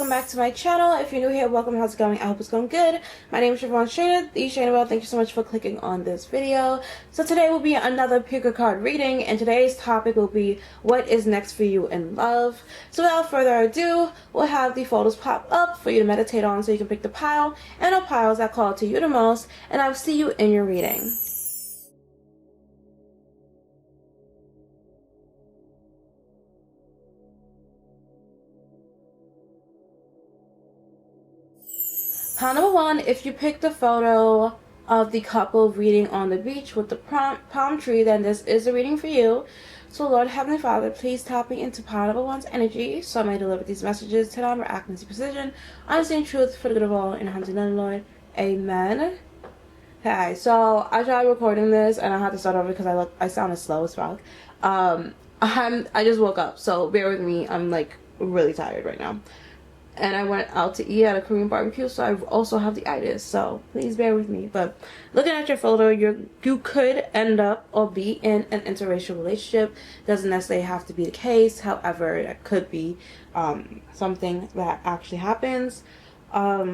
welcome back to my channel. If you're new here, welcome. How's it going? I hope it's going good. My name is charvaun Shana, the Shana Belle. Thank you so much for clicking on this video. So today will be another pick a card reading, and today's topic will be what is next for you in love. So without further ado, we'll have the photos pop up for you to meditate on so you can pick the pile and the piles that call to you the most, and I will see you in your reading. Pile number one, if you picked a photo of the couple reading on the beach with the palm tree, then this is a reading for you. So Lord Heavenly Father, please tap me into pile number one's energy so I may deliver these messages to them with accuracy, precision, honesty, and truth for the good of all. In the hands of the Lord. Amen. Okay, so I tried recording this and I had to start over because I sounded slow as fuck. I just woke up, so bear with me. I'm like really tired right now. And I went out to eat at a Korean barbecue, so I also have the itis, so please bear with me. But looking at your photo, you could end up or be in an interracial relationship. Doesn't necessarily have to be the case. However, it could be something that actually happens. Or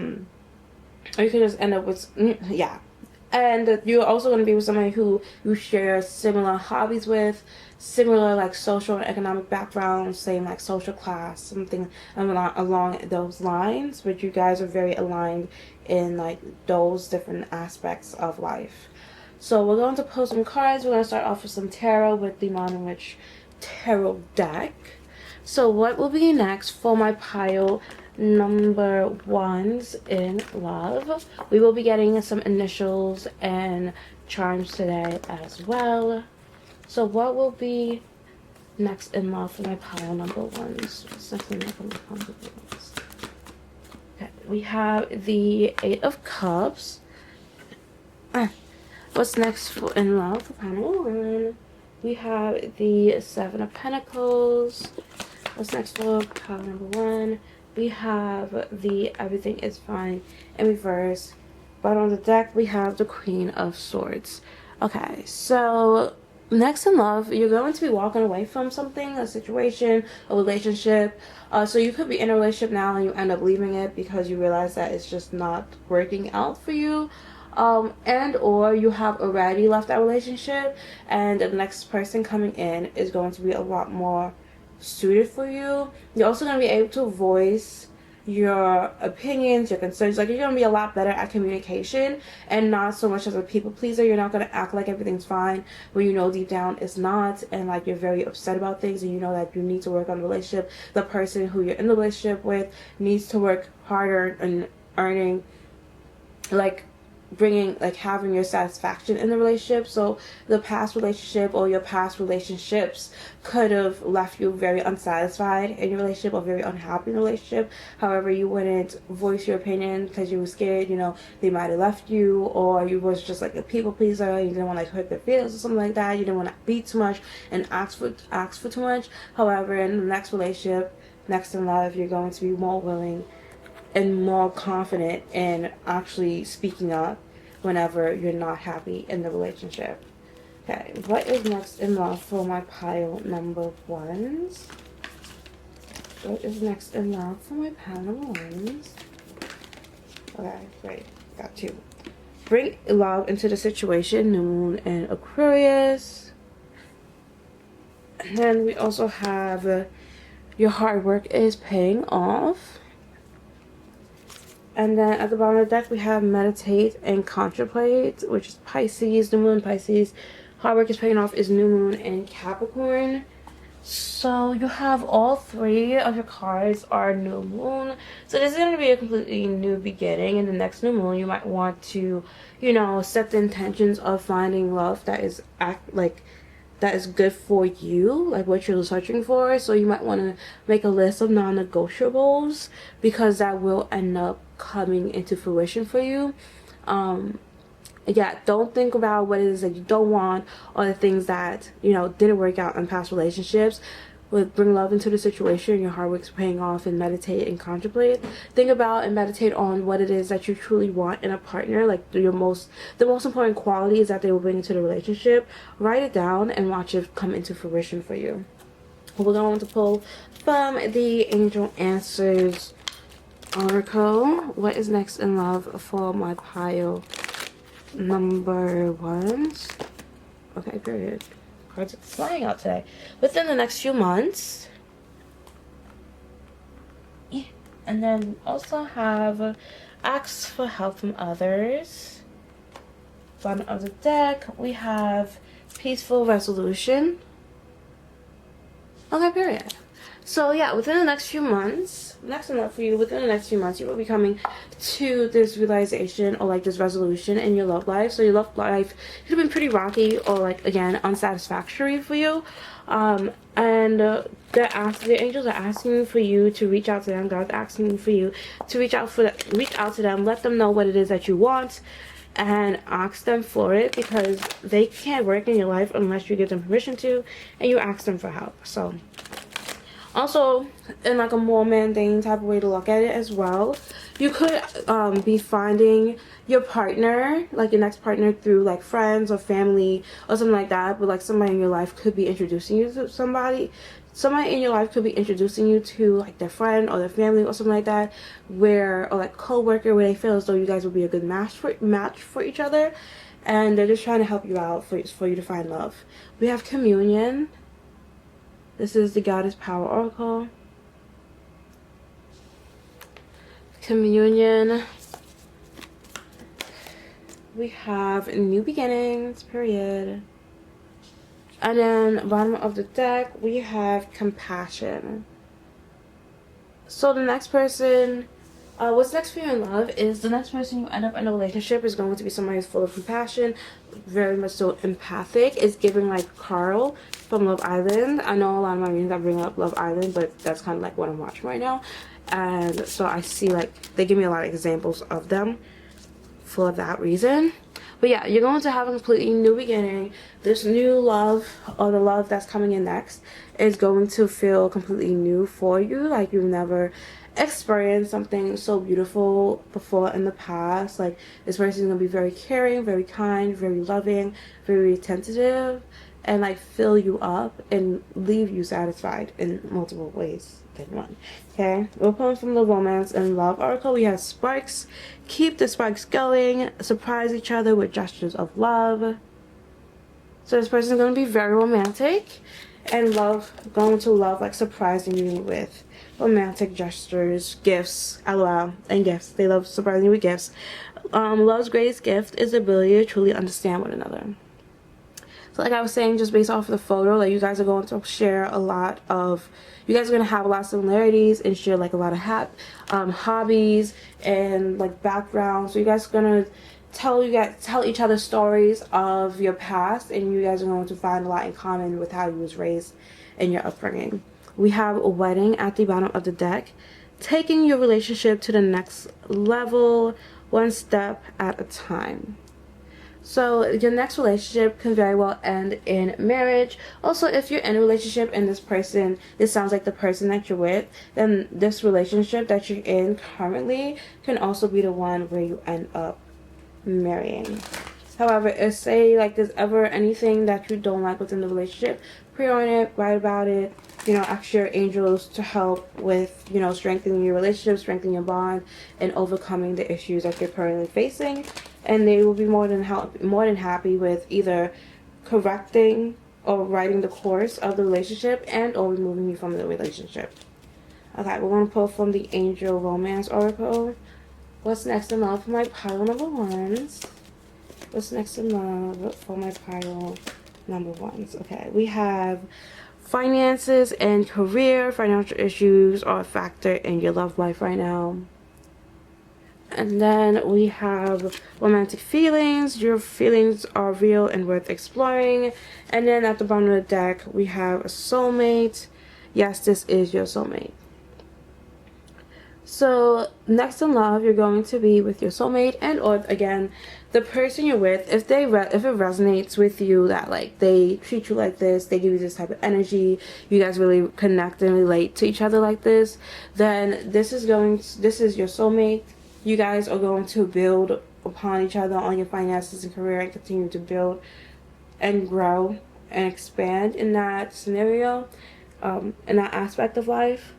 you could just end up with, yeah. And you're also going to be with somebody who you share similar hobbies with, similar like social and economic backgrounds, same like social class, something along those lines. But you guys are very aligned in like those different aspects of life. So we're going to pull some cards. We're going to start off with some tarot with the Modern Witch Tarot deck. So what will be next for my pile number ones in love? We will be getting some initials and charms today as well. So what will be next in love for my pile number ones? Okay, we have the Eight of Cups. What's next in love for pile number one? We have the Seven of Pentacles. What's next for pile number one? We have the Everything is Fine in reverse. But on the deck, we have the Queen of Swords. Okay, so next in love, you're going to be walking away from something, a situation, a relationship. So you could be in a relationship now and you end up leaving it because you realize that it's just not working out for you. And or you have already left that relationship and the next person coming in is going to be a lot more suited for you. You're also going to be able to voice your opinions, your concerns. Like, you're going to be a lot better at communication and not so much as a people pleaser. You're not going to act like everything's fine when you know deep down it's not, and like you're very upset about things and you know that you need to work on the relationship. The person who you're in the relationship with needs to work harder in earning, like bringing, like having your satisfaction in the relationship. So the past relationship or your past relationships could have left you very unsatisfied in your relationship or very unhappy in the relationship. However, you wouldn't voice your opinion because you were scared, you know, they might have left you, or you was just like a people pleaser. You didn't want to like hurt their feelings or something like that. You didn't want to be too much and ask for too much. However, in the next relationship, next in love, you're going to be more willing and more confident in actually speaking up whenever you're not happy in the relationship. Okay, what is next in love for my pile number ones? What is next in love for my pile number ones? Okay, great. Got two. Bring love into the situation, New Moon and Aquarius. And then we also have your hard work is paying off. And then at the bottom of the deck, we have Meditate and Contemplate, which is Pisces, New Moon, Pisces. Hard work is paying off is New Moon and Capricorn. So you have all three of your cards are New Moon. So this is going to be a completely new beginning. In the next New Moon, you might want to, you know, set the intentions of finding love that is that is good for you, like what you're searching for. So you might want to make a list of non-negotiables because that will end up coming into fruition for you. Yeah, don't think about what it is that you don't want or the things that, you know, didn't work out in past relationships. Bring love into the situation. Your hard work's paying off, and meditate and contemplate. Think about and meditate on what it is that you truly want in a partner, like the most important qualities that they will bring into the relationship. Write it down and watch it come into fruition for you. We're going to pull from the angel answers Oracle, what is next in love for my pile number ones? Okay, period. Cards are flying out today. Within the next few months. Yeah. And then also have ask for help from others. Bottom of the deck, we have peaceful resolution. Okay, period. So yeah, within the next few months, next enough for you, within the next few months, you will be coming to this realization or like this resolution in your love life. So your love life could have been pretty rocky or like, again, unsatisfactory for you. The angels are asking for you to reach out to them. God's asking for you to reach out to them, let them know what it is that you want, and ask them for it, because they can't work in your life unless you give them permission to, and you ask them for help. So also, in like a more mundane type of way to look at it as well, you could be finding your partner, like your next partner, through like friends or family or something like that. But like somebody in your life could be introducing you to somebody. Somebody in your life could be introducing you to like their friend or their family or something like that, or like co-worker, where they feel as though you guys would be a good match for each other, and they're just trying to help you out for you to find love. We have communion. This is the Goddess Power Oracle. Communion. We have new beginnings, period. And then bottom of the deck, we have compassion. So the next person, what's next for you in love is the next person you end up in a relationship is going to be somebody who's full of compassion, very much so empathic. It's giving like Carl from Love Island. I know a lot of my readings I bring up Love Island, but that's kind of like what I'm watching right now. And so I see like they give me a lot of examples of them for that reason. But yeah, you're going to have a completely new beginning. This new love, or the love that's coming in next, is going to feel completely new for you. Like you've never experienced something so beautiful before in the past. Like this person is going to be very caring, very kind, very loving, very attentive, and like fill you up and leave you satisfied in multiple ways than one. Okay, we're pulling from the romance and love oracle. We have sparks. Keep the sparks going. Surprise each other with gestures of love. So this person is going to be very romantic, and going to love like surprising you with romantic gestures, gifts, lol, and gifts. They love surprising you with gifts. Love's greatest gift is the ability to truly understand one another. So like I was saying, just based off of the photo, like you guys are going to share a lot of, you guys are going to have a lot of similarities and share like a lot of hobbies and like backgrounds. So you guys are going to tell each other stories of your past, and you guys are going to find a lot in common with how you was raised and your upbringing. We have a wedding at the bottom of the deck, taking your relationship to the next level, one step at a time. So your next relationship can very well end in marriage. Also, if you're in a relationship and this sounds like the person that you're with, then this relationship that you're in currently can also be the one where you end up marrying. However, if say like there's ever anything that you don't like within the relationship, pray on it, write about it, ask your angels to help with, strengthening your relationship, strengthening your bond, and overcoming the issues that you're currently facing. And they will be more than happy with either correcting or writing the course of the relationship and or removing you from the relationship. Okay, we're going to pull from the Angel Romance Oracle. What's next in love for my pile number ones? What's next in love for my pile number ones? Okay, we have finances and career. Financial issues are a factor in your love life right now. And then we have romantic feelings. Your feelings are real and worth exploring. And then at the bottom of the deck, we have a soulmate. Yes, this is your soulmate. So next in love, you're going to be with your soulmate, and or again, the person you're with. If it resonates with you that like they treat you like this, they give you this type of energy, you guys really connect and relate to each other like this, then this is your soulmate. You guys are going to build upon each other on your finances and career, and continue to build and grow and expand in that scenario, in that aspect of life.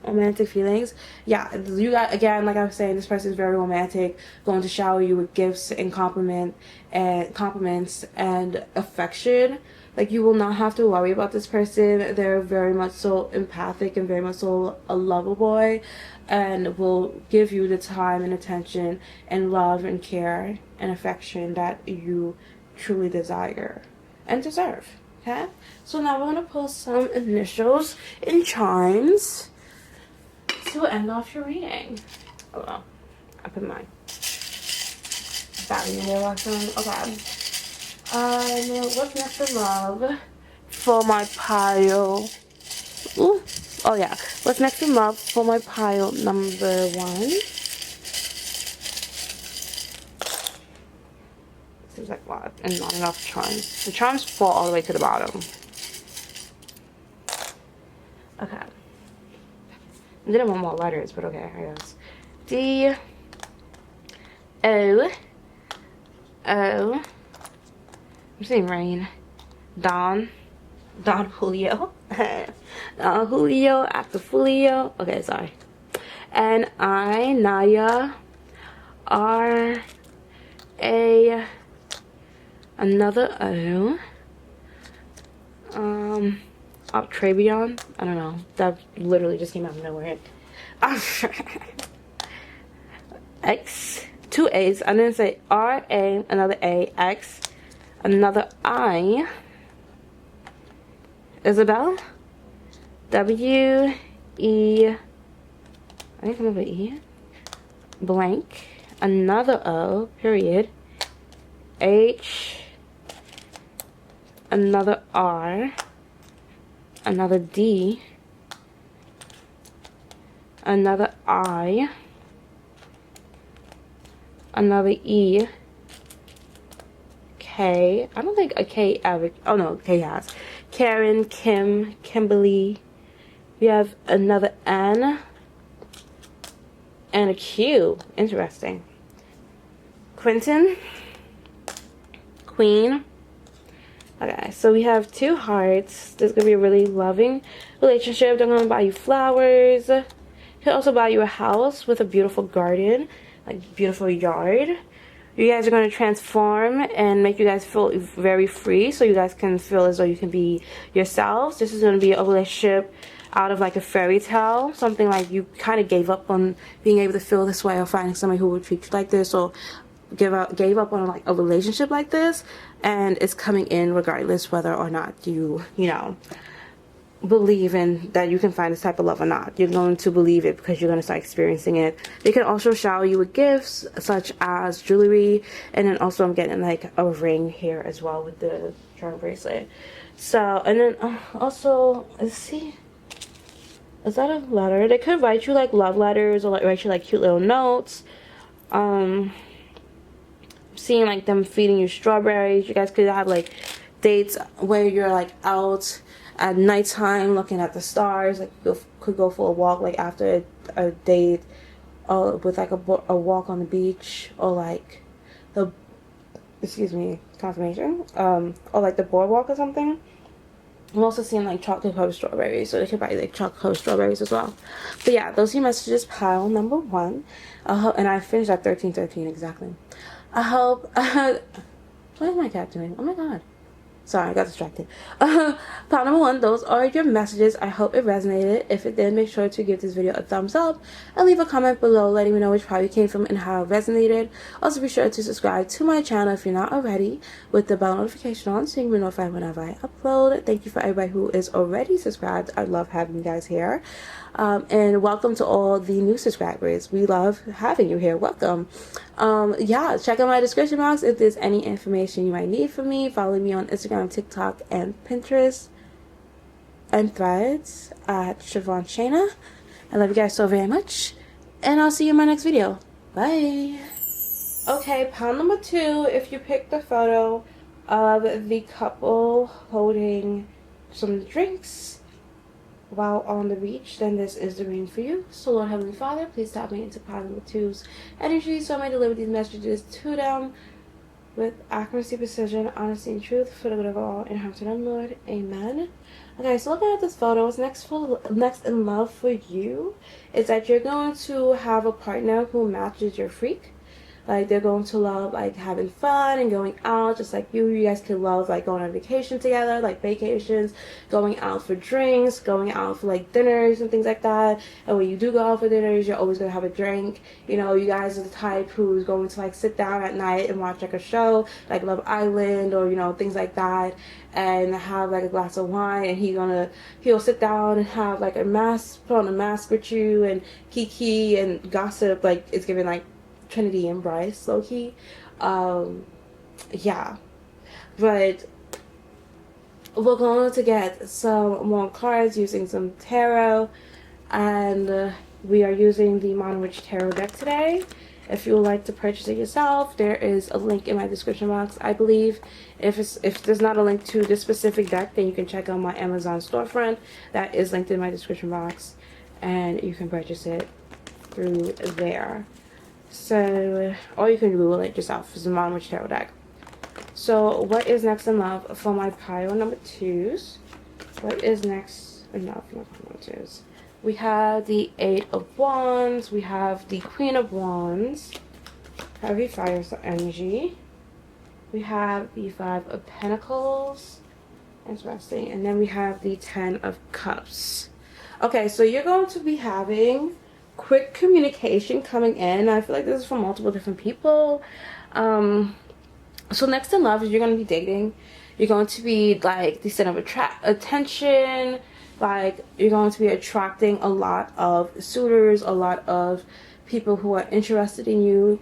romantic feelings. Yeah, you got, again, like I was saying, this person is very romantic, going to shower you with gifts and compliments and affection. Like, you will not have to worry about this person. They're very much so empathic and very much so a lovable, and will give you the time and attention and love and care and affection that you truly desire and deserve. Okay, so now we're gonna pull some initials and chimes to end off your reading. Oh well, I put my battery in there last time. Okay. What's next in love for my pile? Ooh. Oh yeah. What's next in love for my pile number 1? Seems like a lot and not enough charms. The charms fall all the way to the bottom. Okay. I didn't want more letters, but okay, I guess. D O O. I'm saying rain. Don Julio. Julio after Julio. Okay, sorry. And I, Naya. R A. Another O. Travion. I don't know. That literally just came out of nowhere. X. 2 A's. I didn't say R A. Another A. X. Another I. Isabel. W E. I think I'm over E. Blank. Another O. Period. H. Another R. Another D. Another I. Another E. K. I don't think a K ever. Oh no, K has. Karen, Kim, Kimberly. We have another N. And a Q. Interesting. Quentin. Queen. Okay, so we have 2 hearts. This is going to be a really loving relationship. They're going to buy you flowers. He'll also buy you a house with a beautiful garden, like beautiful yard. You guys are going to transform and make you guys feel very free, so you guys can feel as though you can be yourselves. This is going to be a relationship out of like a fairy tale, something like you kind of gave up on being able to feel this way or finding somebody who would treat you like this, or gave up on like a relationship like this, and it's coming in regardless whether or not you know, believe in that you can find this type of love or not. You're going to believe it because you're going to start experiencing it. They can also shower you with gifts such as jewelry, and then also I'm getting like a ring here as well with the charm bracelet. So, and then also, let's see, is that a letter? They could write you like love letters or like write you like cute little notes. Seeing like them feeding you strawberries. You guys could have like dates where you're like out at nighttime looking at the stars. Like you could go for a walk like after a date, or with like a walk on the beach, or like the, excuse me, confirmation, or like the boardwalk or something. I'm also seeing like chocolate covered strawberries, so they could buy like chocolate covered strawberries as well. But yeah, those are your messages, pile number 1. And I finished at 1313 exactly. I hope. What is my cat doing? Oh my god. Sorry, I got distracted. Pile number 1, those are your messages. I hope it resonated. If it did, make sure to give this video a thumbs up and leave a comment below letting me know which part you came from and how it resonated. Also, be sure to subscribe to my channel if you're not already, with the bell notification on so you can be notified whenever I upload. Thank you for everybody who is already subscribed. I love having you guys here. And welcome to all the new subscribers. We love having you here. Welcome. Yeah, check out my description box if there's any information you might need from me. Follow me on Instagram, TikTok, and Pinterest, and Threads at charvaun Shana. I love you guys so very much, and I'll see you in my next video. Bye. Okay, pile number 2. If you picked the photo of the couple holding some drinks while on the beach, then this is the reading for you. So Lord Heavenly Father, please tap me into pile number 2's energy so I may deliver these messages to them with accuracy, precision, honesty, and truth for the good of all, and heart and Lord. Amen. Okay, so looking at this photo, what's next in love for you is that you're going to have a partner who matches your freak. Like, they're going to love, like, having fun and going out, just like you. You guys can love, like, going on vacation together, like, vacations, going out for drinks, going out for, like, dinners and things like that. And when you do go out for dinners, you're always going to have a drink. You know, you guys are the type who's going to, like, sit down at night and watch, like, a show, like Love Island or, you know, things like that, and have, like, a glass of wine, and he'll sit down and have, like, put on a mask with you and kiki and gossip, like, it's giving, like, Trinity and Bryce, low-key. Yeah, but we're going to get some more cards using some tarot, and we are using the Modern Witch Tarot deck today. If you would like to purchase it yourself, there is a link in my description box, I believe. If there's not a link to this specific deck, then you can check out my Amazon storefront. That is linked in my description box, and you can purchase it through there. So, or you can Google it yourself. It's a Modern Witch Tarot deck. So, what is next in love for my pile number 2s? What is next in love for my pile number 2s? We have the 8 of Wands. We have the Queen of Wands. Heavy fire energy. We have the 5 of Pentacles. Interesting. And then we have the 10 of Cups. Okay, so you're going to be having quick communication coming in. I feel like this is from multiple different people. So next in love is you're going to be dating. You're going to be like the center of attention. Like, you're going to be attracting a lot of suitors, a lot of people who are interested in you.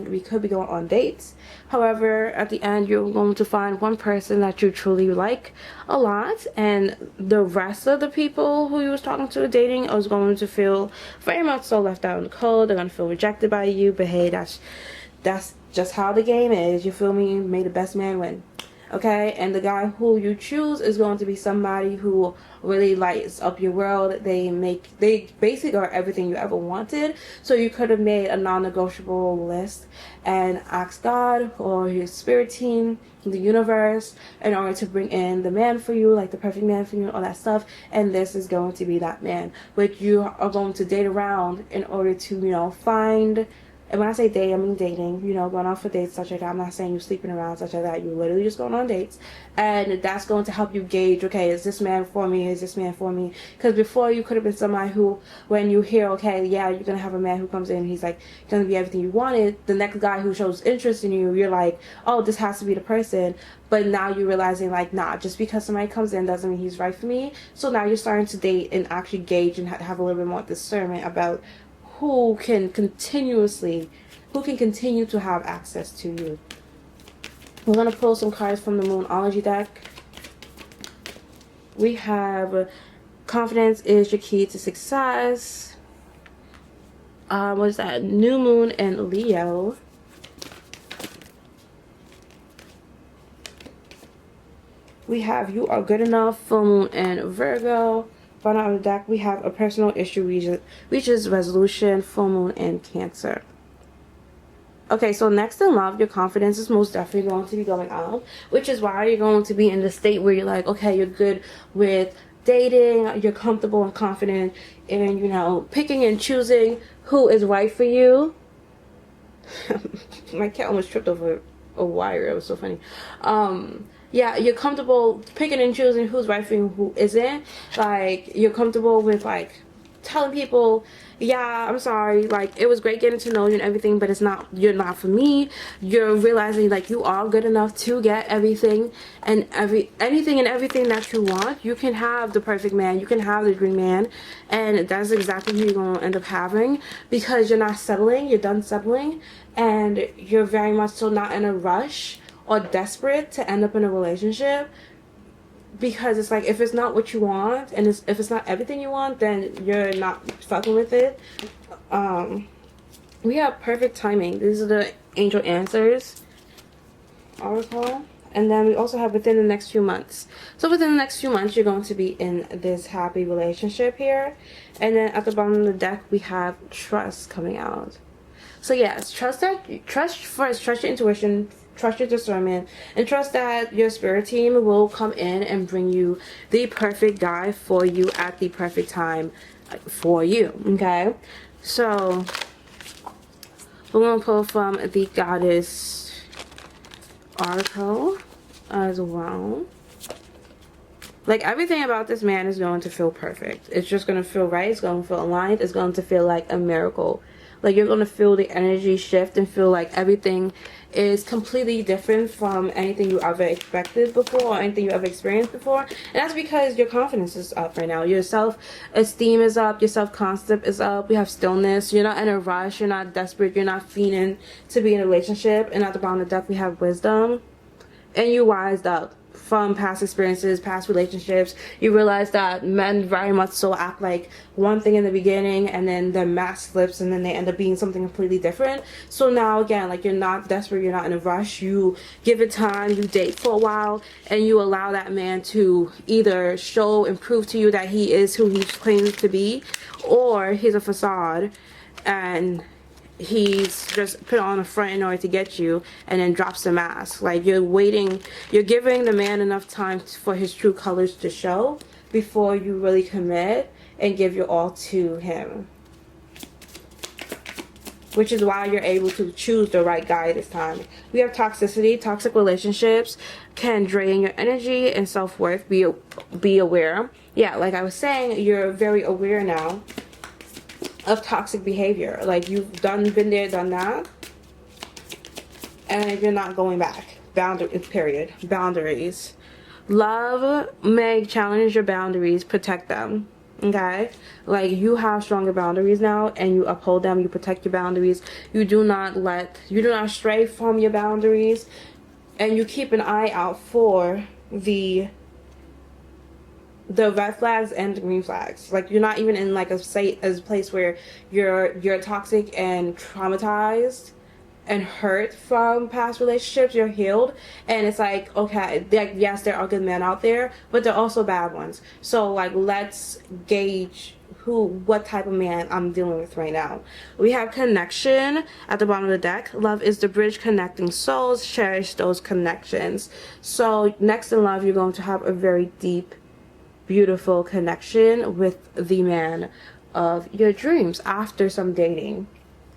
We could be going on dates. However, at the end, you're going to find one person that you truly like a lot, and the rest of the people who you was talking to, dating, is going to feel very much so left out in the cold. They're going to feel rejected by you, but hey, that's just how the game is. You feel me? May the best man win. Okay, and the guy who you choose is going to be somebody who really lights up your world. They basically are everything you ever wanted. So you could have made a non-negotiable list and asked God or your spirit team, the universe, in order to bring in the man for you, like the perfect man for you, all that stuff. And this is going to be that man, which you are going to date around in order to, you know, find. And when I say date, I mean dating, you know, going out for dates, such like that. I'm not saying you're sleeping around, such like that. You're literally just going on dates. And that's going to help you gauge, okay, is this man for me? Is this man for me? Because before, you could have been somebody who, when you hear, okay, yeah, you're going to have a man who comes in, he's like going to be everything you wanted. The next guy who shows interest in you, you're like, oh, this has to be the person. But now you're realizing, like, nah, just because somebody comes in doesn't mean he's right for me. So now you're starting to date and actually gauge and have a little bit more discernment about who can continue to have access to you. We're going to pull some cards from the Moonology deck. We have confidence is your key to success. What is that? New Moon and Leo. We have you are good enough, Full Moon and Virgo. Bottom of the deck, we have a personal issue reaches resolution, Full Moon and Cancer. Okay, so next in love, your confidence is most definitely going to be going up, which is why you're going to be in the state where you're like, okay, you're good with dating, you're comfortable and confident in, you know, picking and choosing who is right for you. My cat almost tripped over a wire. It was so funny. Yeah, you're comfortable picking and choosing who's right for you, who isn't. Like, you're comfortable with, like, telling people, yeah, I'm sorry, like, it was great getting to know you and everything, but you're not for me. You're realizing, like, you are good enough to get anything and everything that you want. You can have the perfect man, you can have the dream man, and that's exactly who you're going to end up having, because you're not settling, you're done settling, and you're very much so not in a rush or desperate to end up in a relationship, because it's like, if it's not what you want and if it's not everything you want, then you're not fucking with it. We have perfect timing. These are the angel answers oracle, and then we also have within the next few months. So within the next few months, you're going to be in this happy relationship here. And then at the bottom of the deck, we have trust coming out. So yes, trust your intuition, trust your discernment, and trust that your spirit team will come in and bring you the perfect guy for you at the perfect time for you. Okay, so we're going to pull from the Goddess Oracle as well. Like, everything about this man is going to feel perfect. It's just going to feel right. It's going to feel aligned. It's going to feel like a miracle. Like, you're going to feel the energy shift and feel like everything is completely different from anything you ever expected before or anything you ever experienced before. And that's because your confidence is up right now. Your self-esteem is up. Your self-concept is up. You have stillness. You're not in a rush. You're not desperate. You're not fiending to be in a relationship. And at the bottom of the deck, we have wisdom. And you wised up from past experiences, past relationships. You realize that men very much so act like one thing in the beginning, and then their mask slips, and then they end up being something completely different. So now again, like, you're not desperate, you're not in a rush. You give it time, you date for a while, and you allow that man to either show and prove to you that he is who he claims to be, or he's a facade and he's just put on a front in order to get you, and then drops the mask. Like, you're waiting, you're giving the man enough time for his true colors to show before you really commit and give your all to him, which is why you're able to choose the right guy this time. We have toxicity. Toxic relationships can drain your energy and self-worth. Be aware. Yeah, like I was saying, you're very aware now of toxic behavior. Like, you've been there, done that, and you're not going back. Boundaries. Love may challenge your boundaries. Protect them. Okay, like, you have stronger boundaries now, and you uphold them. You protect your boundaries. You do not stray from your boundaries, and you keep an eye out for the red flags and the green flags. Like, you're not even in like a place where you're toxic and traumatized and hurt from past relationships. You're healed, and it's like, okay, yes, there are good men out there, but there are also bad ones. So, like, let's gauge what type of man I'm dealing with right now. We have connection at the bottom of the deck. Love is the bridge connecting souls. Cherish those connections. So next in love, you're going to have a very deep, beautiful connection with the man of your dreams after some dating.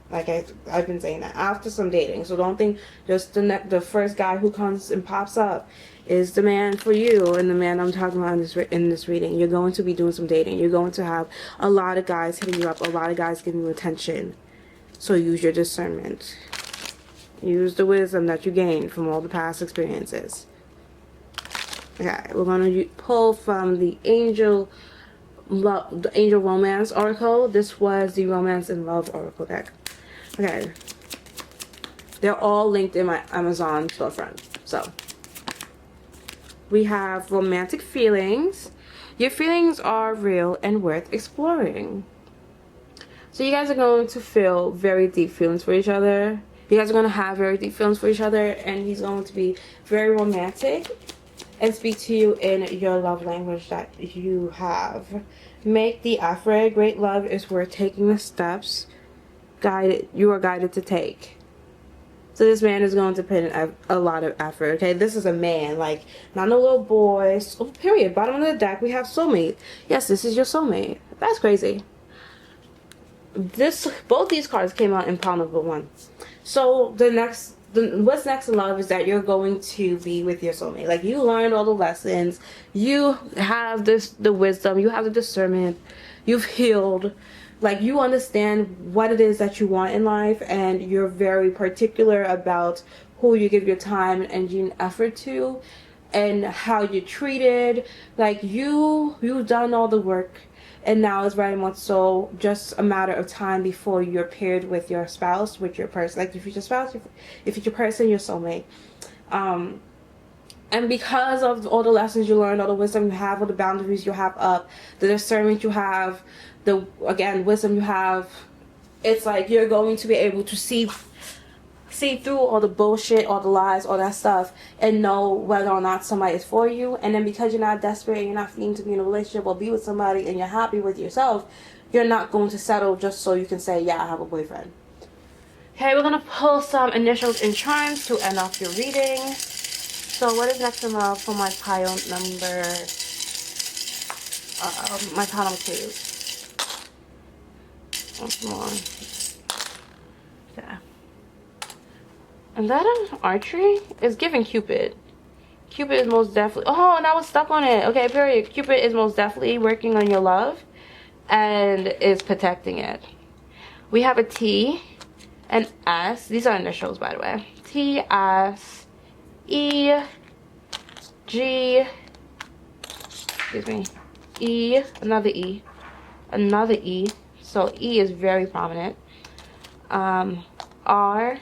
Like, I've been saying that, after some dating. So don't think just the first guy who comes and pops up is the man for you, and the man I'm talking about in this reading. You're going to be doing some dating. You're going to have a lot of guys hitting you up, a lot of guys giving you attention. So use your discernment. Use the wisdom that you gained from all the past experiences. Okay, we're going to pull from the Angel Romance Oracle. This was the Romance and Love Oracle deck. Okay, they're all linked in my Amazon storefront. So we have romantic feelings. Your feelings are real and worth exploring. So you guys are going to feel very deep feelings for each other. You guys are going to have very deep feelings for each other, and he's going to be very romantic and speak to you in your love language that you have. Make the effort. Great love is worth taking the steps you are guided to take. So this man is going to put in a lot of effort. Okay, this is a man, like, not a little boy. Oh, period. Bottom of the deck, we have soulmate. Yes, this is your soulmate. That's crazy. Both these cards came out in pile number 1. So what's next in love is that you're going to be with your soulmate. Like, you learned all the lessons, you have the wisdom, you have the discernment, you've healed. Like, you understand what it is that you want in life, and you're very particular about who you give your time and energy and effort to, and how you're treated. Like, you've done all the work, and now it's very much so just a matter of time before you're paired with your spouse, with your person, like your future spouse, your future person, your soulmate. And because of all the lessons you learned, all the wisdom you have, all the boundaries you have up, the discernment you have, wisdom you have, it's like you're going to be able to see through all the bullshit, all the lies, all that stuff, and know whether or not somebody is for you. And then because you're not desperate and you're not needing to be in a relationship or be with somebody, and you're happy with yourself, you're not going to settle just so you can say, yeah, I have a boyfriend. Okay, we're gonna pull some initials and charms to end off your reading. So what is next in love for my pile number, my pile number 2? Once more. Yeah. And that an archery is giving Cupid. Cupid is most definitely, oh, and I was stuck on it. Okay, period. Cupid is most definitely working on your love and is protecting it. We have a T, an S. These are initials, by the way. T, S, E, G, excuse me, E, another E, another E. So E is very prominent. R.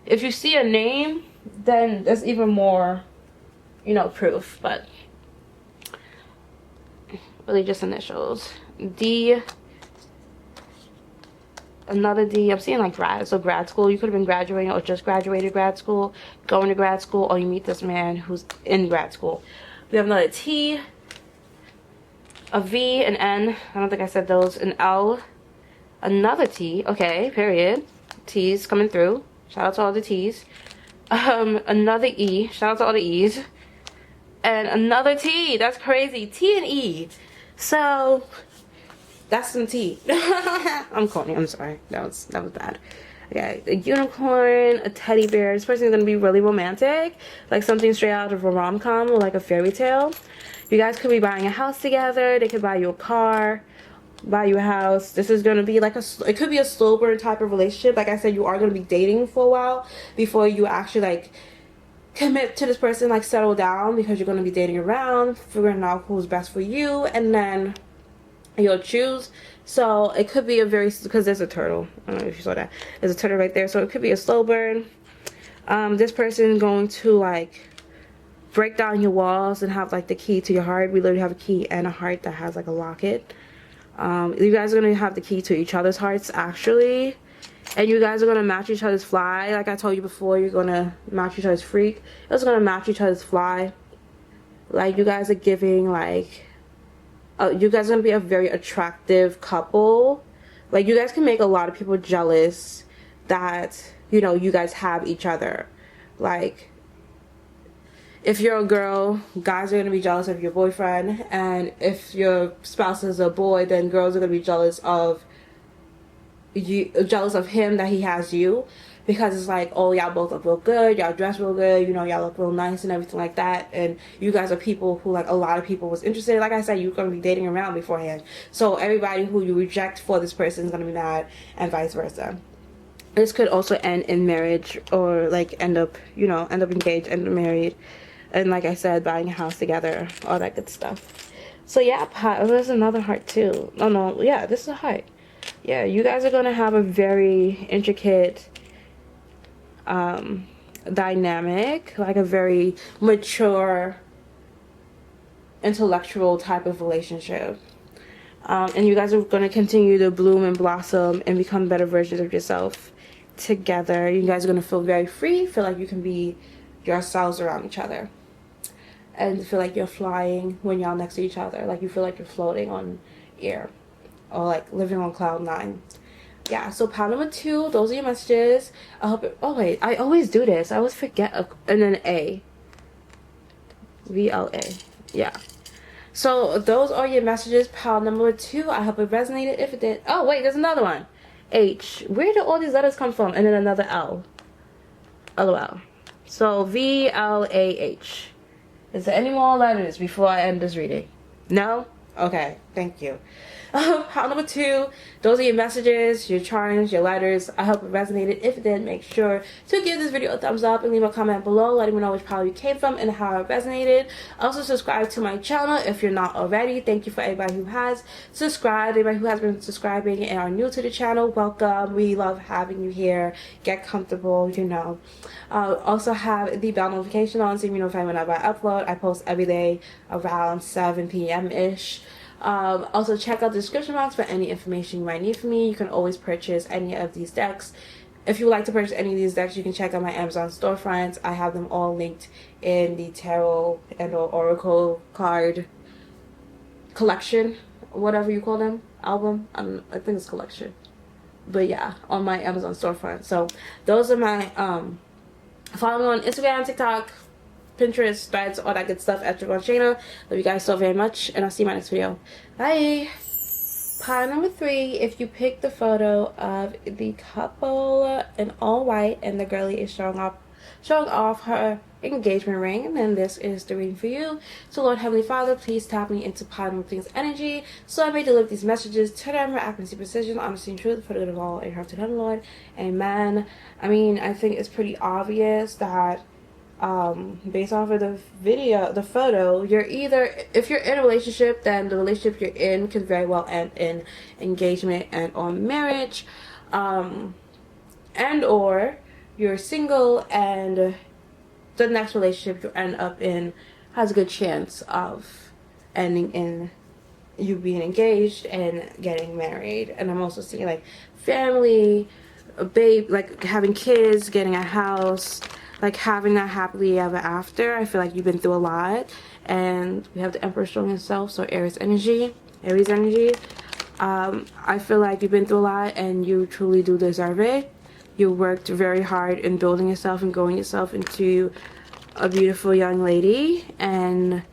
If you see a name, then there's even more, you know, proof, but really just initials. D, another D. I'm seeing like grad, so grad school. You could have been graduating or just graduated grad school, going to grad school, or you meet this man who's in grad school. We have another T, a V, an N. I don't think I said those. An L, another T. Okay, period. T's coming through. Shout out to all the T's. Another E. Shout out to all the E's. And another T. That's crazy. T and E. So that's some tea. I'm corny. I'm sorry. That was bad. Okay, a unicorn, a teddy bear. This person is gonna be really romantic, like something straight out of a rom-com or like a fairy tale. You guys could be buying a house together. They could buy you a car, buy you a house. This is gonna be like it could be a slow burn type of relationship. Like I said, you are gonna be dating for a while before you actually like commit to this person, like settle down, because you're gonna be dating around, figuring out who's best for you, and then you'll choose. So it could be a very, because there's a turtle, I don't know if you saw that, there's a turtle right there, so it could be a slow burn. This person is going to like break down your walls and have like the key to your heart. We literally have a key and a heart that has like a locket. You guys are going to have the key to each other's hearts actually, and you guys are going to match each other's fly. Like I told you before, you're going to match each other's freak. You're also going to match each other's fly. Like you guys are giving like, you guys are going to be a very attractive couple. Like you guys can make a lot of people jealous that, you know, you guys have each other. Like if you're a girl, guys are going to be jealous of your boyfriend, and if your spouse is a boy, then girls are going to be jealous of you, jealous of him that he has you, because it's like, oh, y'all both look real good, y'all dress real good, you know, y'all look real nice and everything like that, and you guys are people who like a lot of people was interested. Like I said, you're going to be dating around beforehand, so everybody who you reject for this person is going to be mad, and vice versa. This could also end in marriage, or like end up, you know, end up engaged, end up married, and like I said, buying a house together, all that good stuff. So yeah, there's another heart too. Oh no, yeah, this is a heart. Yeah, you guys are going to have a very intricate dynamic, like a very mature intellectual type of relationship, and you guys are going to continue to bloom and blossom and become better versions of yourself together. You guys are going to feel very free, feel like you can be yourselves around each other, and feel like you're flying when y'all next to each other, like you feel like you're floating on air, or like living on cloud 9. Yeah, so pile number 2, those are your messages. I hope it, oh wait, I always do this, I always forget, and then A, VLA. Yeah, so those are your messages, pile number 2. I hope it resonated. If it did, oh wait, there's another one, H. Where do all these letters come from? And then another L, LOL. So VLAH. Is there any more letters before I end this reading? No? Okay, thank you. Pile number 2, those are your messages, your charms, your letters. I hope it resonated. If it did, make sure to give this video a thumbs up and leave a comment below letting me know which pile you came from and how it resonated. Also subscribe to my channel if you're not already. Thank you for everybody who has subscribed, everybody who has been subscribing and are new to the channel. Welcome. We love having you here. Get comfortable, you know. Also have the bell notification on so you know whenever I upload. I post every day around 7 p.m. ish. Also check out the description box for any information you might need from me. You can always purchase any of these decks. If you would like to purchase any of these decks, you can check out my Amazon storefront. I have them all linked in the tarot and oracle card collection, whatever you call them, album. I think it's collection. but yeah, on my Amazon storefront. So those are my follow me on Instagram, TikTok, Pinterest, Threads, all that good stuff at charvaun Shana. Love you guys so very much, and I'll see you in my next video. Bye. Pile number 3, if you pick the photo of the couple in all white and the girlie is showing off her engagement ring, then this is the reading for you. So Lord Heavenly Father, please tap me into pile number 3's energy so I may deliver these messages to them for accuracy, precision, honesty, and truth for the good of all. In her to heaven, Lord. Amen. I mean, I think it's pretty obvious that based off of the photo, you're either, if you're in a relationship, then the relationship you're in could very well end in engagement and or marriage, and or you're single and the next relationship you end up in has a good chance of ending in you being engaged and getting married. And I'm also seeing like family, a babe, like having kids, getting a house, like having that happily ever after. I feel like you've been through a lot. And we have the Emperor showing himself, so Aries energy. I feel like you've been through a lot and you truly do deserve it. You worked very hard in building yourself and growing yourself into a beautiful young lady, and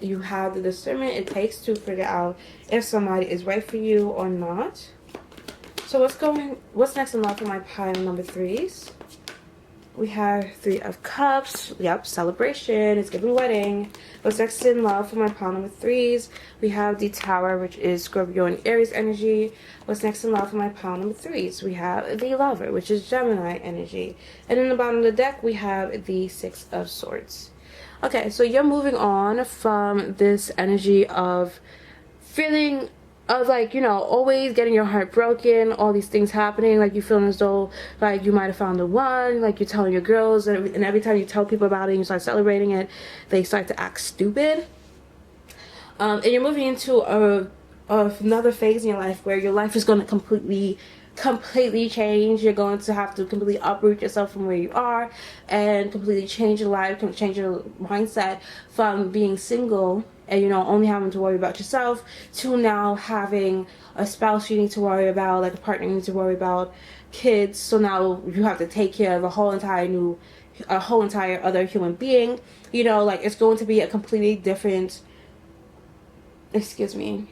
you have the discernment it takes to figure out if somebody is right for you or not. So what's next in love for my pile number 3s? We have 3 of Cups. Yep, celebration. It's giving wedding. What's next in love for my pile number 3s? We have the Tower, which is Scorpio and Aries energy. What's next in love for my pile number 3s? We have the Lover, which is Gemini energy. And in the bottom of the deck, we have the 6 of Swords. Okay, so you're moving on from this energy of feeling of like, you know, always getting your heart broken, all these things happening, like you feeling as though like you might have found the one, like you're telling your girls, and every time you tell people about it and you start celebrating it, they start to act stupid. And you're moving into another phase in your life where your life is going to completely change. You're going to have to completely uproot yourself from where you are and completely change your life, change your mindset from being single and, you know, only having to worry about yourself to now having a spouse you need to worry about, like a partner you need to worry about, kids. So now you have to take care of a whole entire other human being. You know, like it's going to be a completely different, excuse me,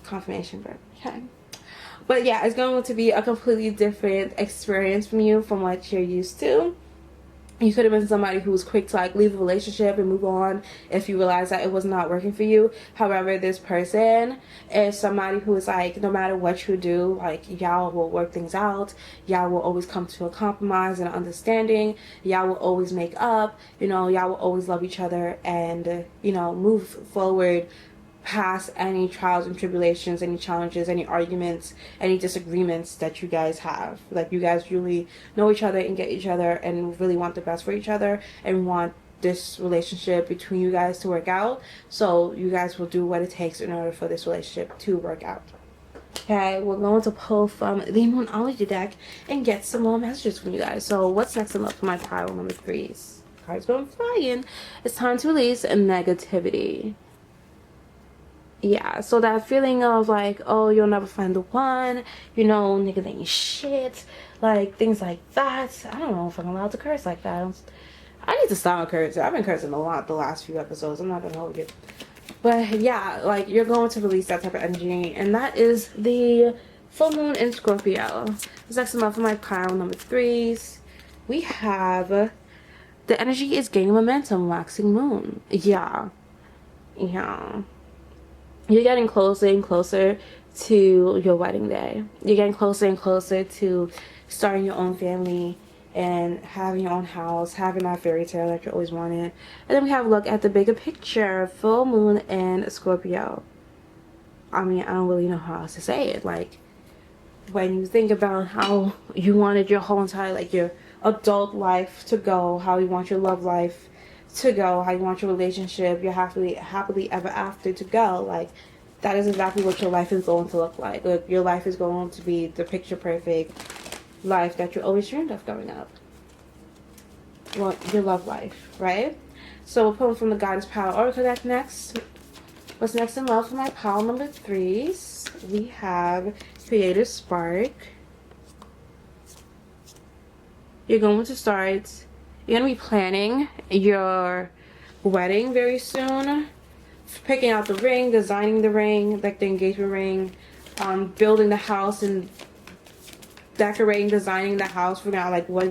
confirmation verb. Okay. But yeah, it's going to be a completely different experience from you from what you're used to. You could have been somebody who was quick to like leave a relationship and move on if you realize that it was not working for you. However, this person is somebody who is like, no matter what you do, like y'all will work things out. Y'all will always come to a compromise and understanding. Y'all will always make up. You know, y'all will always love each other and, you know, move forward past any trials and tribulations, any challenges, any arguments, any disagreements that you guys have. Like you guys really know each other and get each other and really want the best for each other and want this relationship between you guys to work out. So you guys will do what it takes in order for this relationship to work out. Okay, we're going to pull from the Moonology deck and get some more messages from you guys. So what's next in love for my pile number 3s? Cards going flying. It's time to release negativity. Yeah, so that feeling of like, oh, you'll never find the one, you know, nigga ain't shit, like things like that. I don't know if I'm allowed to curse like that. I need to stop cursing. I've been cursing a lot the last few episodes. I'm not gonna hold you. But yeah, like you're going to release that type of energy, and that is the full moon in Scorpio. This next month for my pile number 3s. We have the energy is gaining momentum, waxing moon. Yeah. You're getting closer and closer to your wedding day. You're getting closer and closer to starting your own family and having your own house, having that fairy tale that you always wanted. And then we have a look at the bigger picture, full moon in Scorpio. I mean, I don't really know how else to say it. Like, when you think about how you wanted your whole entire, like, your adult life to go, how you want your love life to go, how you want your relationship, your happily ever after to go, like that is exactly what your life is going to look like. Like your life is going to be the picture perfect life that you always dreamed of growing up. Well, your love life, right? So we're pulling from the Goddess Power Oracle deck next. What's next in love for my pile number 3s? We have creative spark. You're going to start, you're going to be planning your wedding very soon. Picking out the ring, designing the ring, like the engagement ring, building the house and decorating, designing the house, figuring out like what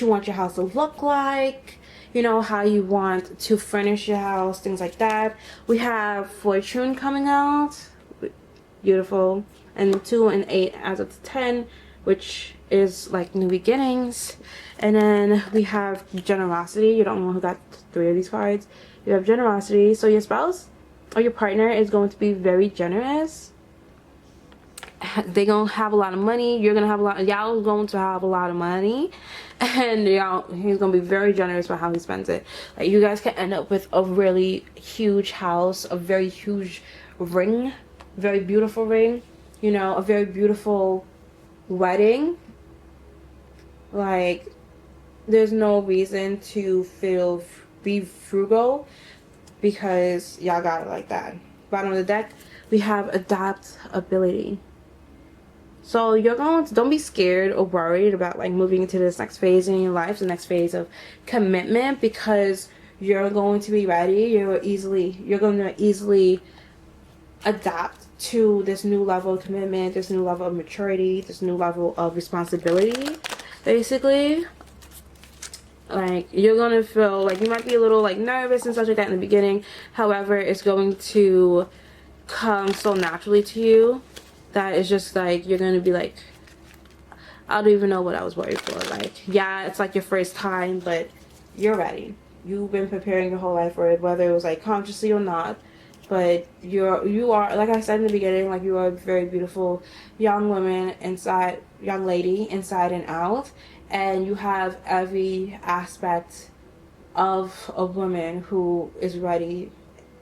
you want your house to look like, you know, how you want to furnish your house, things like that. We have Fortune coming out, beautiful, and 2 and 8 adds up to 10, which is like new beginnings. And then we have Generosity. You don't know who got 3 of these cards. You have Generosity. So your spouse or your partner is going to be very generous. They're gonna have a lot of money. You're gonna have a lot. Y'all going to have a lot of money, and he's gonna be very generous with how he spends it. Like, you guys can end up with a really huge house, a very huge ring, very beautiful ring. You know, a very beautiful wedding. Like, there's no reason to be frugal, because y'all got it like that. Bottom of the deck, we have adaptability. So you're going to, don't be scared or worried about like moving into this next phase in your life, the next phase of commitment, because you're going to be ready. You're going to easily adapt to this new level of commitment, this new level of maturity, this new level of responsibility, basically. Like, you're gonna feel like you might be a little like nervous and such like that in the beginning. However, it's going to come so naturally to you that it's just like you're gonna be like, I don't even know what I was worried for. Like, yeah, it's like your first time, but you're ready. You've been preparing your whole life for it, whether it was like consciously or not. But you are, like I said in the beginning, like, you are a very beautiful young woman inside, young lady inside and out, and you have every aspect of a woman who is ready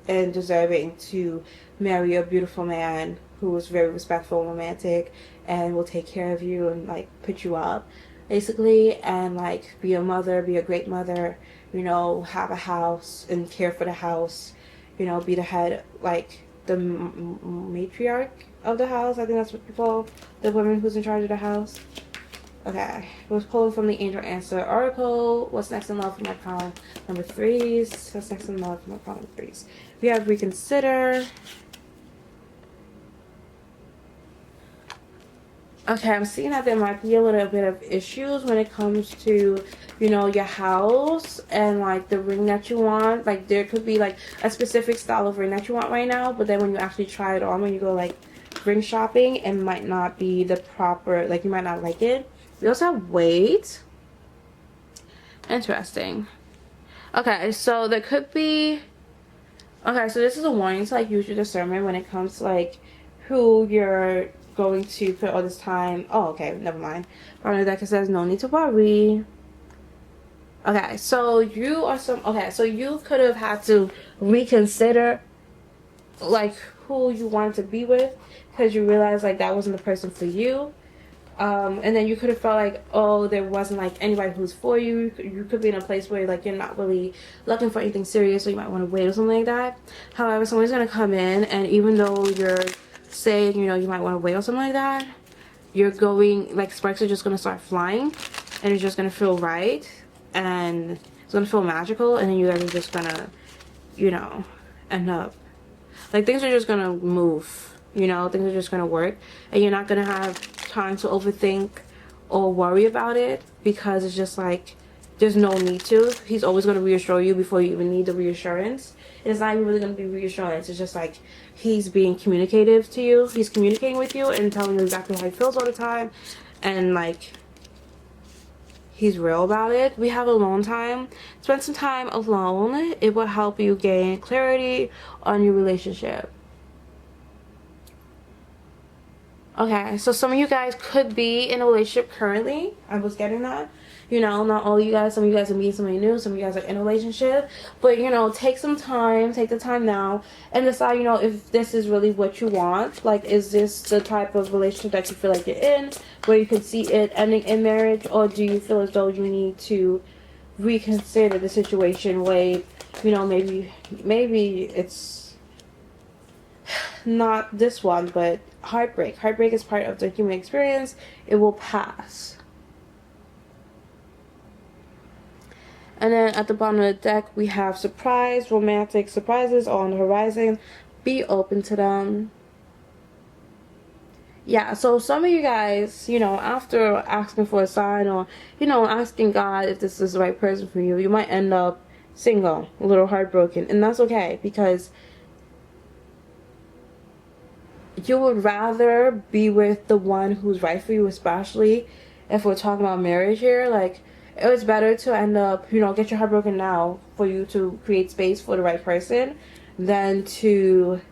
and deserving to marry a beautiful man who is very respectful, romantic, and will take care of you and like put you up, basically, and like be a mother, be a great mother, you know, have a house and care for the house, you know, be the head, like the matriarch of the house. I think that's what people, the woman who's in charge of the house. Okay, it was pulled from the Angel Answer Oracle. What's next in love for my pile number 3s? What's next in love for my pile number 3s? We have Reconsider. Okay, I'm seeing that there might be a little bit of issues when it comes to, you know, your house and like the ring that you want. Like, there could be like a specific style of ring that you want right now, but then when you actually try it on, when you go like ring shopping, it might not be the proper, like, you might not like it. We also have weight. Interesting. Okay, so there could be, okay, so this is a warning to like use your discernment when it comes to like who you're going to put all this time. Oh, okay, never mind. Bottom of the deck, it says no need to worry. Okay, so you are so you could have had to reconsider like who you wanted to be with, because you realized like that wasn't the person for you. And then you could have felt like, oh, there wasn't like anybody who's for you. You could be in a place where like you're not really looking for anything serious, so you might want to wait or something like that. However, someone's gonna come in, and even though you're saying, you know, you might want to wait or something like that, you're going, like, sparks are just gonna start flying, and it's just gonna feel right, and it's gonna feel magical, and then you guys are just gonna, you know, end up like, things are just gonna move, you know, things are just gonna work, and you're not gonna have time to overthink or worry about it, because it's just like there's no need to. He's always going to reassure you before you even need the reassurance. It's not even really going to be reassurance. It's just like he's being communicative to you. He's communicating with you and telling you exactly how he feels all the time, and like he's real about it. We have alone time. Spend some time alone. It will help you gain clarity on your relationship. Okay, so some of you guys could be in a relationship currently. I was getting that. You know, not all you guys. Some of you guys are meeting somebody new. Some of you guys are in a relationship. But, you know, take some time. Take the time now. And decide, you know, if this is really what you want. Like, is this the type of relationship that you feel like you're in, where you can see it ending in marriage? Or do you feel as though you need to reconsider the situation? Wait, you know, maybe it's not this one, but heartbreak. Heartbreak is part of the human experience. It will pass. And then at the bottom of the deck, we have surprise. Romantic surprises are on the horizon. Be open to them. Yeah, so some of you guys, you know, after asking for a sign, or, you know, asking God if this is the right person for you, you might end up single, a little heartbroken. And that's okay, because you would rather be with the one who's right for you, especially if we're talking about marriage here. Like, it was better to end up, you know, get your heart broken now for you to create space for the right person than to...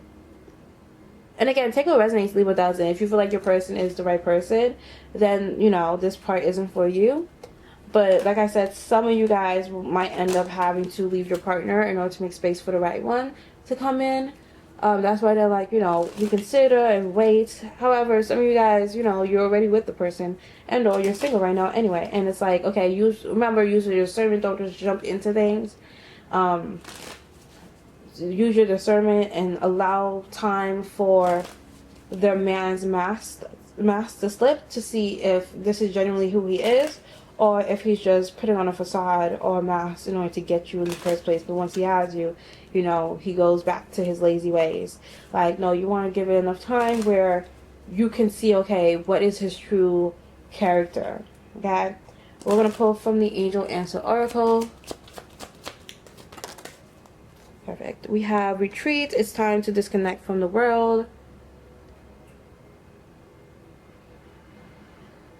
And again, take what resonates, leave what doesn't. If you feel like your person is the right person, then, you know, this part isn't for you. But like I said, some of you guys might end up having to leave your partner in order to make space for the right one to come in. That's why they're like, you know, reconsider and wait. However, some of you guys, you know, you're already with the person, and or you're single right now anyway. And it's like, okay, remember, use your discernment. Don't just jump into things. Use your discernment and allow time for the man's mask to slip, to see if this is genuinely who he is, or if he's just putting on a facade or a mask in order to get you in the first place. But once he has you, you know, he goes back to his lazy ways. Like, no, you want to give it enough time where you can see, okay, what is his true character. Okay, we're going to pull from the Angel Answer Oracle. Perfect. We have retreat. It's time to disconnect from the world.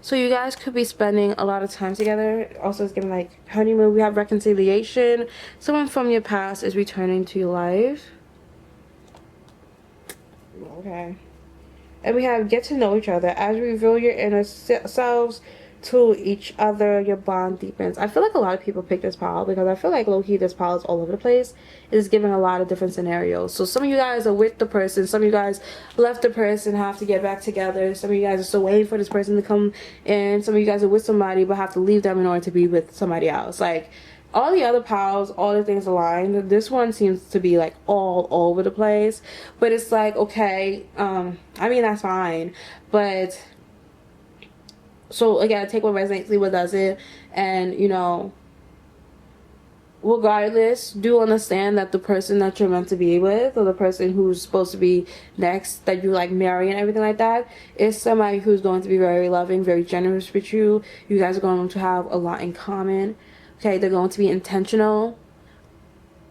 So you guys could be spending a lot of time together. Also, it's giving like honeymoon. We have reconciliation. Someone from your past is returning to your life. Okay. And we have get to know each other. As you reveal your inner selves to each other, your bond deepens. I feel like a lot of people pick this pile because I feel like low-key this pile is all over the place. It's giving a lot of different scenarios. So some of you guys are with the person, some of you guys left the person, have to get back together, some of you guys are still waiting for this person to come in, some of you guys are with somebody but have to leave them in order to be with somebody else. Like, all the other piles, all the things aligned. This one seems to be like all over the place, but it's like, okay, I mean, that's fine, but so again, take what resonates, leave what doesn't. And, you know, regardless, do understand that the person that you're meant to be with, or the person who's supposed to be next, that you like marry and everything like that, is somebody who's going to be very loving, very generous with you. You guys are going to have a lot in common. Okay, they're going to be intentional.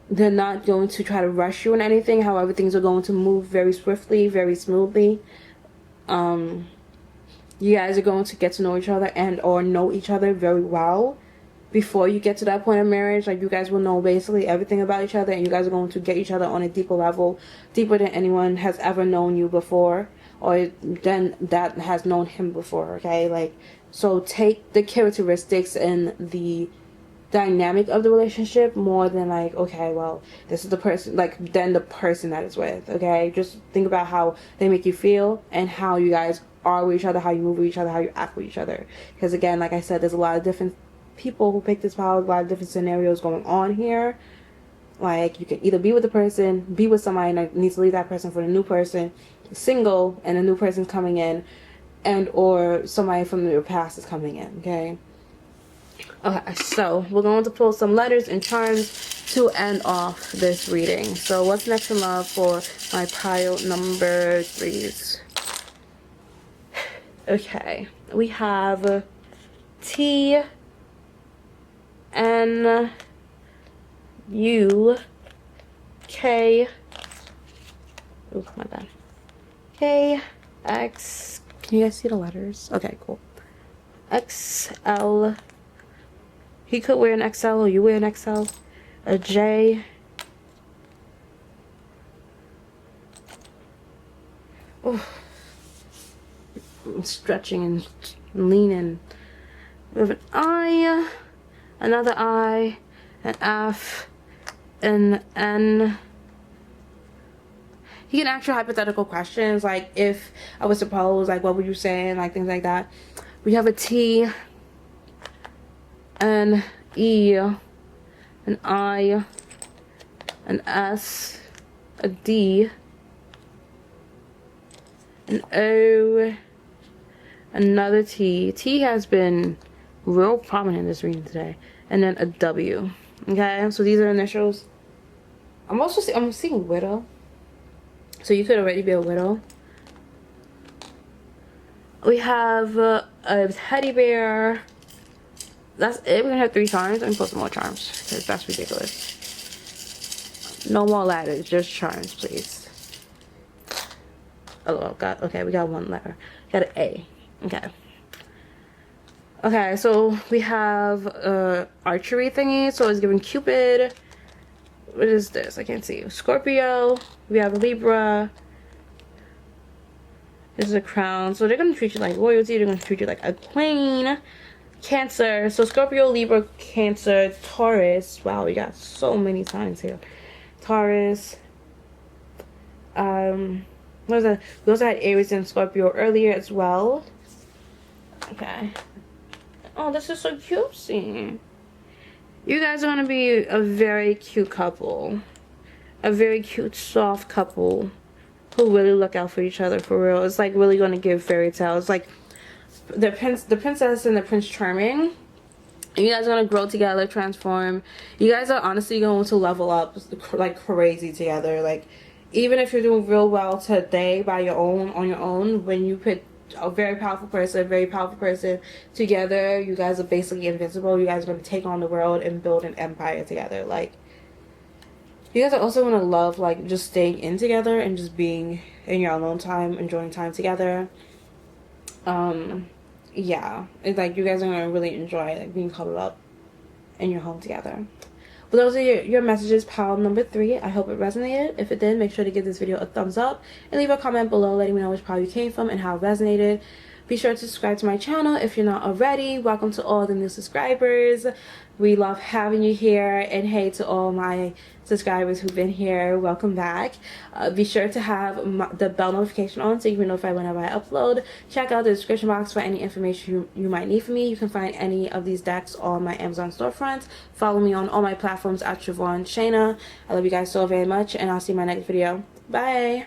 They're not going to try to rush you in anything. However, things are going to move very swiftly, very smoothly. You guys are going to get to know each other and or know each other very well before you get to that point of marriage. Like, you guys will know basically everything about each other, and you guys are going to get each other on a deeper level, deeper than anyone has ever known you before, or than that has known him before. Okay, like, so take the characteristics and the dynamic of the relationship more than like, okay, well, this is the person, like, than the person that is with. Okay, just think about how they make you feel and how you guys are with each other, how you move with each other, how you act with each other. Because again, like I said, there's a lot of different people who pick this power, a lot of different scenarios going on here. Like, you can either be with the person, be with somebody and needs to leave that person for the new person, single and a new person's coming in, and or somebody from your past is coming in. Okay, so we're going to pull some letters and charms to end off this reading. So what's next in love for my pile number 3s? Okay, we have T N U K. Oh my bad. K X. Can you guys see the letters? Okay, cool. X L. He could wear an XL, or you wear an XL. A J. Oh. Stretching and leaning. We have an I, another I, an F, an N. You can ask your hypothetical questions, like, if I was supposed, like, what would you say, and like things like that. We have a T, an E, an I, an S, a D, an O, another T. T has been real prominent in this reading today. And then a W. Okay, so these are initials. I'm seeing widow. So you could already be a widow. We have a teddy bear. That's it. We're gonna have 3 charms. Let me put some more charms because that's ridiculous. No more letters, just charms, please. Oh god. Okay, we got 1 letter. Got an A. Okay. Okay, so we have archery thingy. So it's giving Cupid. What is this? I can't see. Scorpio. We have Libra. This is a crown. So they're gonna treat you like royalty. They're gonna treat you like a queen. Cancer. So Scorpio, Libra, Cancer, Taurus. Wow, we got so many signs here. Taurus. What was that? We also had Aries and Scorpio earlier as well. Okay. Oh, this is so cutesy. You guys are gonna be a very cute couple. A very cute, soft couple who really look out for each other for real. It's like really gonna give fairy tales. Like the princess and the Prince Charming. You guys are gonna grow together, transform. You guys are honestly going to level up like crazy together. Like even if you're doing real well today on your own, when you put a very powerful person together, you guys are basically invincible. You guys are going to take on the world and build an empire together. Like you guys are also going to love like just staying in together and just being in your alone time, enjoying time together. Yeah, it's like you guys are going to really enjoy like being cuddled up in your home together. But those are your messages, pile number 3. I hope it resonated. If it did, make sure to give this video a thumbs up and leave a comment below letting me know which pile you came from and how it resonated. Be sure to subscribe to my channel if you're not already. Welcome to all the new subscribers. We love having you here. And hey to all my subscribers who've been here, welcome back. Be sure to have the bell notification on so you can be notified whenever I upload. Check out the description box for any information you might need from me. You can find any of these decks on my Amazon storefront. Follow me on all my platforms at charvaun.callender. I love you guys so very much, and I'll see you in my next video. Bye.